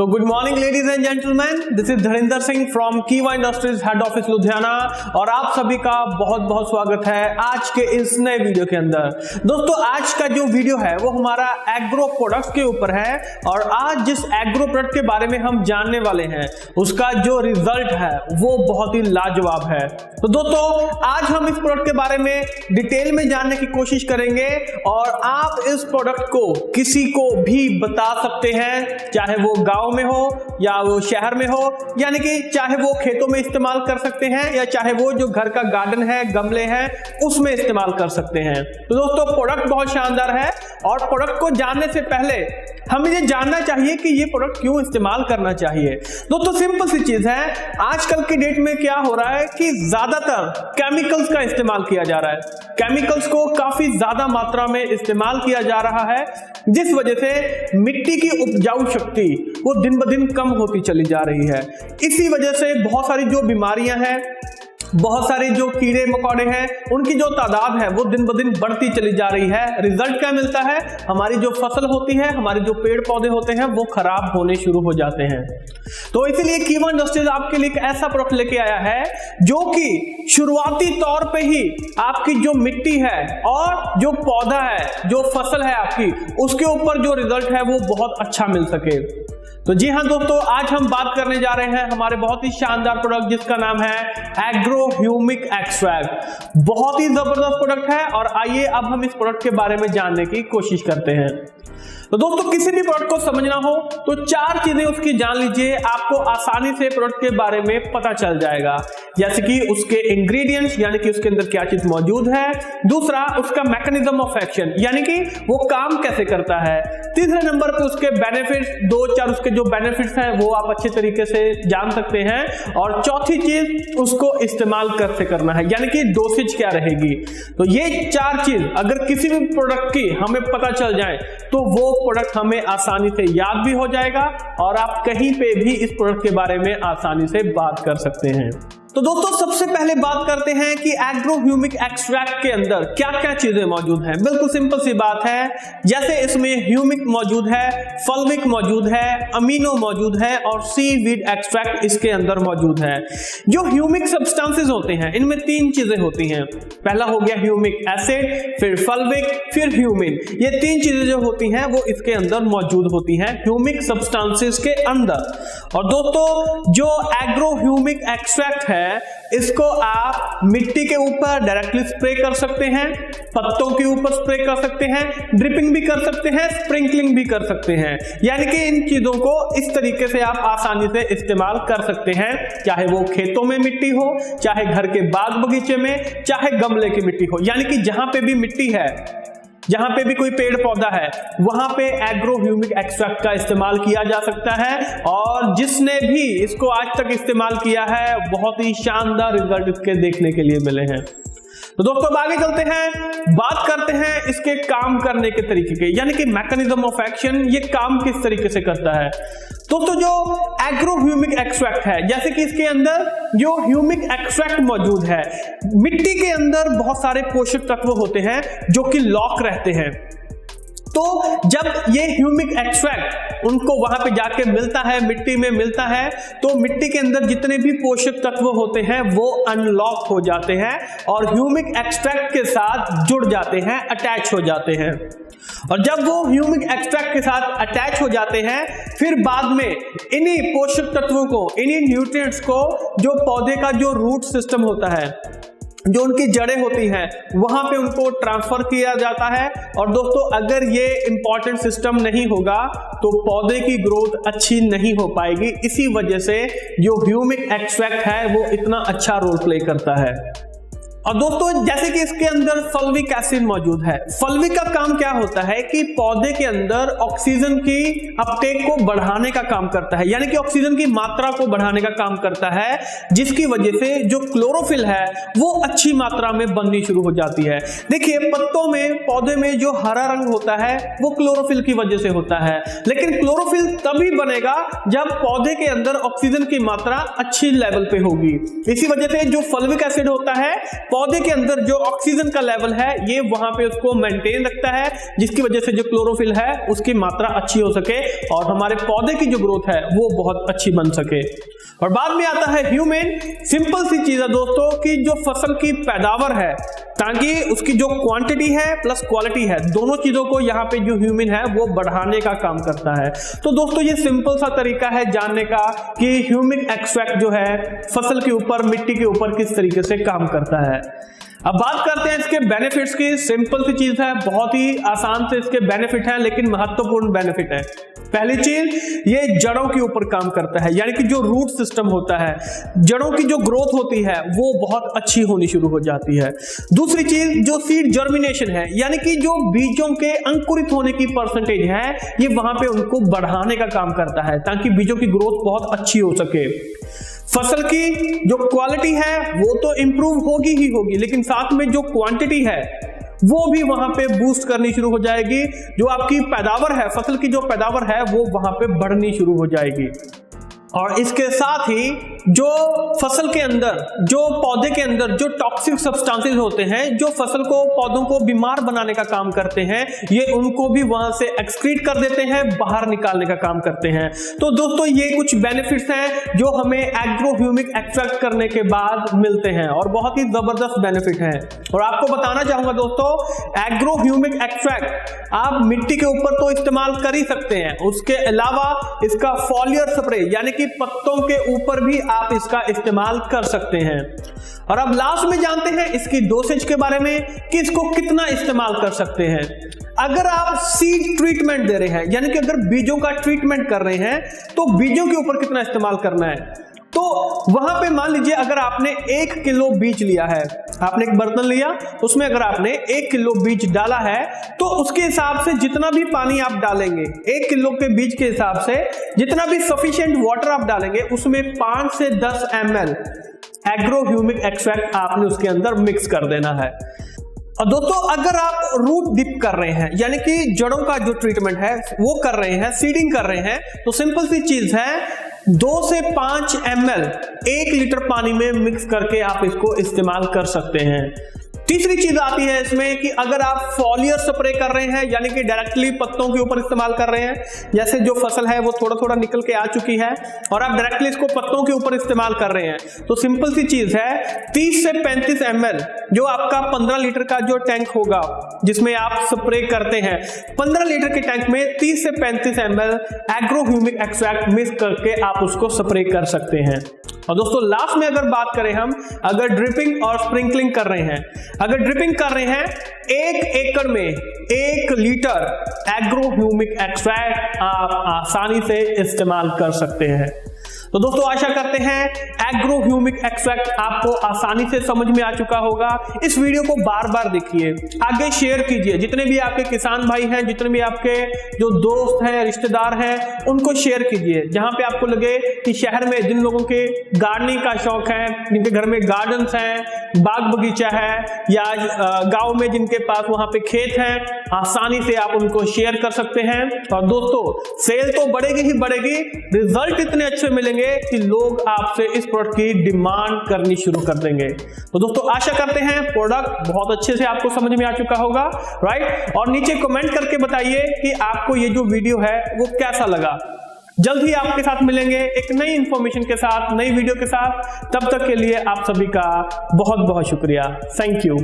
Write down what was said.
So good morning ladies and gentlemen, this is Dharmendra Singh from कीवा industries head office Ludhiana और आप सभी का बहुत बहुत स्वागत है आज के इस नए वीडियो के अंदर। दोस्तों आज का जो वीडियो है वो हमारा एग्रो प्रोडक्ट्स के ऊपर है और आज जिस एग्रो प्रोडक्ट के बारे में हम जानने वाले हैं उसका जो रिजल्ट है वो बहुत ही लाजवाब है। तो दोस्तों आज हम इस प्रोडक्ट के बारे में डिटेल में जानने की कोशिश करेंगे और आप इस प्रोडक्ट को किसी को भी बता सकते हैं, चाहे वो गांव में हो या वो शहर में हो, यानी कि चाहे वो खेतों में इस्तेमाल कर सकते हैं या चाहे वो जो घर का गार्डन है, गमले हैं, उसमें इस्तेमाल कर सकते हैं। तो दोस्तों प्रोडक्ट बहुत शानदार है और प्रोडक्ट को जानने से पहले हमें ये जानना चाहिए कि ये प्रोडक्ट क्यों इस्तेमाल करना चाहिए। दोस्तों सिंपल सी चीज है, आजकल की डेट में क्या हो रहा है कि ज्यादातर केमिकल्स का इस्तेमाल किया जा रहा है। केमिकल्स को काफी ज्यादा मात्रा में इस्तेमाल किया जा रहा है जिस वजह से मिट्टी की उपजाऊ शक्ति वो दिन ब दिन कम होती चली जा रही है। इसी वजह से बहुत सारी जो बीमारियां हैं, बहुत सारे जो कीड़े मकोड़े हैं, उनकी जो तादाद है वो दिन ब दिन बढ़ती चली जा रही है। रिजल्ट क्या मिलता है, हमारी जो फसल होती है, हमारे जो पेड़ पौधे होते हैं वो खराब होने शुरू हो जाते हैं। तो इसीलिए कीवा इंडस्ट्रीज आपके लिए एक ऐसा प्रोडक्ट लेके आया है जो कि शुरुआती तौर पे ही आपकी जो मिट्टी है और जो पौधा है, जो फसल है आपकी, उसके ऊपर जो रिजल्ट है वो बहुत अच्छा मिल सके। तो जी हाँ दोस्तों, आज हम बात करने जा रहे हैं हमारे बहुत ही शानदार प्रोडक्ट जिसका नाम है एग्रो ह्यूमिक एक्सट्रैक्ट। बहुत ही जबरदस्त प्रोडक्ट है और आइए अब हम इस प्रोडक्ट के बारे में जानने की कोशिश करते हैं। तो दोस्तों किसी भी प्रोडक्ट को समझना हो तो चार चीजें उसकी जान लीजिए, आपको आसानी से प्रोडक्ट के बारे में पता चल जाएगा। जैसे कि उसके इंग्रेडिएंट्स, यानी कि उसके अंदर क्या चीज मौजूद है। दूसरा उसका मैकेनिज्म ऑफ एक्शन, यानी कि वो काम कैसे करता है। तीसरे नंबर पे उसके बेनिफिट्स, दो चार उसके जो बेनिफिट्स हैं वो आप अच्छे तरीके से जान सकते हैं। और चौथी चीज उसको इस्तेमाल कैसे करना है, यानी कि डोसेज क्या रहेगी। तो ये चार चीज अगर किसी भी प्रोडक्ट की हमें पता चल जाए तो वो प्रोडक्ट हमें आसानी से याद भी हो जाएगा और आप कहीं पे भी इस प्रोडक्ट के बारे में आसानी से बात कर सकते हैं। तो दोस्तों सबसे पहले बात करते हैं कि एग्रो ह्यूमिक एक्सट्रैक्ट के अंदर क्या क्या चीजें मौजूद हैं। बिल्कुल सिंपल सी बात है, जैसे इसमें ह्यूमिक मौजूद है, फल्विक मौजूद है, अमीनो मौजूद है और सीवीड एक्सट्रैक्ट इसके अंदर मौजूद है। जो ह्यूमिक सब्सटेंसेस होते हैं इनमें तीन चीजें होती हैं। पहला हो गया ह्यूमिक एसिड, फिर फल्विक, फिर ह्यूमिन। ये तीन चीजें जो होती हैं वो इसके अंदर मौजूद होती हैं ह्यूमिक सब्सटेंसेस के अंदर। और दोस्तों जो एग्रो ह्यूमिक एक्सट्रैक्ट है इसको आप मिट्टी के ऊपर डायरेक्टली स्प्रे कर सकते हैं, पत्तों के ऊपर स्प्रे कर सकते हैं, ड्रिपिंग भी कर सकते हैं, स्प्रिंकलिंग भी कर सकते हैं। यानी कि इन चीजों को इस तरीके से आप आसानी से इस्तेमाल कर सकते हैं, चाहे वो खेतों में मिट्टी हो, चाहे घर के बाग बगीचे में, चाहे गमले की मिट्टी हो। यानी कि जहां पे भी मिट्टी है, जहां पे भी कोई पेड़ पौधा है, वहां पे एग्रो ह्यूमिक एक्सट्रैक्ट का इस्तेमाल किया जा सकता है। और जिसने भी इसको आज तक इस्तेमाल किया है बहुत ही शानदार रिजल्ट इसके देखने के लिए मिले हैं। तो दोस्तों आगे चलते हैं, बात करते हैं इसके काम करने के तरीके के, यानी कि मैकेनिज्म ऑफ एक्शन, ये काम किस तरीके से करता है। दोस्तों जो एग्रो ह्यूमिक एक्सट्रैक्ट है, जैसे कि इसके अंदर जो ह्यूमिक एक्सट्रैक्ट मौजूद है, मिट्टी के अंदर बहुत सारे पोषक तत्व होते हैं जो कि लॉक रहते हैं। तो जब ये ह्यूमिक एक्सट्रैक्ट उनको वहां पे जाके मिलता है, मिट्टी में मिलता है, तो मिट्टी के अंदर जितने भी पोषक तत्व होते हैं वो अनलॉक हो जाते हैं और ह्यूमिक एक्सट्रैक्ट के साथ जुड़ जाते हैं, अटैच हो जाते हैं। और जब वो ह्यूमिक एक्सट्रैक्ट के साथ अटैच हो जाते हैं, फिर बाद में इन्हीं पोषक तत्वों को, इन्हीं न्यूट्रिएंट्स को जो पौधे का जो रूट सिस्टम होता है, जो उनकी जड़ें होती हैं, वहां पे उनको ट्रांसफर किया जाता है। और दोस्तों अगर ये इंपॉर्टेंट सिस्टम नहीं होगा तो पौधे की ग्रोथ अच्छी नहीं हो पाएगी। इसी वजह से जो ह्यूमिक एक्सट्रैक्ट है वो इतना अच्छा रोल प्ले करता है। और दोस्तों जैसे कि इसके अंदर फल्विक एसिड मौजूद है। फल्विक का काम क्या होता है कि पौधे के अंदर ऑक्सीजन की अपटेक को बढ़ाने का काम करता है, यानी कि ऑक्सीजन की मात्रा को बढ़ाने का काम करता है, जिसकी वजह से जो क्लोरोफिल है वो अच्छी मात्रा में बननी शुरू हो जाती है। देखिए पत्तों में, पौधे में जो हरा रंग होता है वो क्लोरोफिल की वजह से होता है, लेकिन क्लोरोफिल तभी बनेगा जब पौधे के अंदर ऑक्सीजन की मात्रा अच्छी लेवल पे होगी। इसी वजह से जो फल्विक एसिड होता है पौधे के अंदर जो ऑक्सीजन का लेवल है ये वहां पे उसको मेंटेन रखता है, जिसकी वजह से जो क्लोरोफिल है उसकी मात्रा अच्छी हो सके और हमारे पौधे की जो ग्रोथ है वो बहुत अच्छी बन सके। और बाद में आता है ह्यूमन। सिंपल सी चीज है दोस्तों कि जो फसल की पैदावार है, ताकि उसकी जो क्वांटिटी है प्लस क्वालिटी है, दोनों चीजों को यहाँ पे जो ह्यूमन है वो बढ़ाने का काम करता है। तो दोस्तों ये सिंपल सा तरीका है जानने का कि ह्यूमिक एक्सट्रैक्ट जो है फसल के ऊपर, मिट्टी के ऊपर किस तरीके से काम करता है। अब बात करते हैं इसके बेनिफिट्स की। सिंपल सी चीज है, बहुत ही आसान से इसके बेनिफिट है, लेकिन महत्वपूर्ण बेनिफिट है। पहली चीज, ये जड़ों के ऊपर काम करता है, यानी कि जो रूट सिस्टम होता है, जड़ों की जो ग्रोथ होती है वो बहुत अच्छी होनी शुरू हो जाती है। दूसरी चीज, जो सीड जर्मिनेशन है, यानी कि जो बीजों के अंकुरित होने की परसेंटेज है, ये वहां पे उनको बढ़ाने का काम करता है, ताकि बीजों की ग्रोथ बहुत अच्छी हो सके। फसल की जो क्वालिटी है वो तो इंप्रूव होगी ही होगी, लेकिन साथ में जो क्वांटिटी है वो भी वहां पे बूस्ट करनी शुरू हो जाएगी। जो आपकी पैदावार है, फसल की जो पैदावार है वो वहां पे बढ़नी शुरू हो जाएगी। और इसके साथ ही जो फसल के अंदर, जो पौधे के अंदर जो टॉक्सिक सब्सटेंसेस होते हैं, जो फसल को, पौधों को बीमार बनाने का काम करते हैं, ये उनको भी वहां से एक्सक्रीट कर देते हैं, बाहर निकालने का काम करते हैं। तो दोस्तों ये कुछ बेनिफिट्स हैं जो हमें एग्रो ह्यूमिक एक्सट्रैक्ट करने के बाद मिलते हैं और बहुत ही जबरदस्त बेनिफिट हैं। और आपको बताना चाहूंगा दोस्तों, एग्रो ह्यूमिक एक्सट्रैक्ट आप मिट्टी के ऊपर तो इस्तेमाल कर ही सकते हैं, उसके अलावा इसका फॉलियर स्प्रे यानी कि पत्तों के ऊपर भी आप इसका इस्तेमाल कर सकते हैं। और अब लास्ट में जानते हैं इसकी डोसेज के बारे में कि इसको कितना इस्तेमाल कर सकते हैं। अगर आप सीड ट्रीटमेंट दे रहे हैं, यानी कि अगर बीजों का ट्रीटमेंट कर रहे हैं, तो बीजों के ऊपर कितना इस्तेमाल करना है। तो वहां पे मान लीजिए अगर आपने 1 किलो बीज लिया है, आपने एक बर्तन लिया, उसमें अगर आपने 1 किलो बीज डाला है, तो उसके हिसाब से जितना भी पानी आप डालेंगे, 1 किलो के बीज के हिसाब से जितना भी सफिशिएंट वाटर आप डालेंगे, उसमें 5 से 10 ml एग्रो ह्यूमिक एक्सट्रैक्ट आपने उसके अंदर मिक्स कर देना है। और दोस्तों अगर आप रूट डिप कर रहे हैं, यानी कि जड़ों का जो ट्रीटमेंट है वो कर रहे हैं, सीडिंग कर रहे हैं, तो सिंपल सी चीज है, 2 से 5 ml 1 लीटर पानी में मिक्स करके आप इसको इस्तेमाल कर सकते हैं। तीसरी चीज आती है इसमें कि अगर आप फॉलियर स्प्रे कर रहे हैं, यानी कि डायरेक्टली पत्तों के ऊपर इस्तेमाल कर रहे हैं, जैसे जो फसल है वो थोड़ा थोड़ा निकल के आ चुकी है और आप डायरेक्टली इसको पत्तों के ऊपर इस्तेमाल कर रहे हैं, तो सिंपल सी चीज है, 30 से 35 ml जो आपका 15 लीटर का जो टैंक होगा जिसमें आप स्प्रे करते हैं, 15 लीटर के टैंक में 30 से 35 ml agro humic extract mix करके आप उसको स्प्रे कर सकते हैं। और दोस्तों लास्ट में अगर बात करें हम, अगर ड्रिपिंग और स्प्रिंकलिंग कर रहे हैं, अगर ड्रिपिंग कर रहे हैं, 1 एकड़ में 1 लीटर एग्रो ह्यूमिक एक्सट्रैक्ट आप आसानी से इस्तेमाल कर सकते हैं। तो दोस्तों आशा करते हैं एग्रो ह्यूमिक एक्सट्रैक्ट आपको आसानी से समझ में आ चुका होगा। इस वीडियो को बार बार देखिए, आगे शेयर कीजिए, जितने भी आपके किसान भाई हैं, जितने भी आपके जो दोस्त हैं, रिश्तेदार हैं, उनको शेयर कीजिए। जहां पे आपको लगे कि शहर में जिन लोगों के गार्डनिंग का शौक है, जिनके घर में गार्डन्स हैं, बाग बगीचा है, या गाँव में जिनके पास वहां पे खेत है, आसानी से आप उनको शेयर कर सकते हैं। और दोस्तों सेल तो बढ़ेगी ही बढ़ेगी, रिजल्ट इतने अच्छे मिलेंगे कि लोग आपसे इस प्रोडक्ट की डिमांड करनी शुरू कर देंगे। तो दोस्तों आशा करते हैं प्रोडक्ट बहुत अच्छे से आपको समझ में आ चुका होगा, राइट। और नीचे कमेंट करके बताइए कि आपको ये जो वीडियो है वो कैसा लगा। जल्द ही आपके साथ मिलेंगे एक नई इंफॉर्मेशन के साथ, नई वीडियो के साथ। तब तक के लिए आप सभी का बहुत बहुत शुक्रिया। Thank you.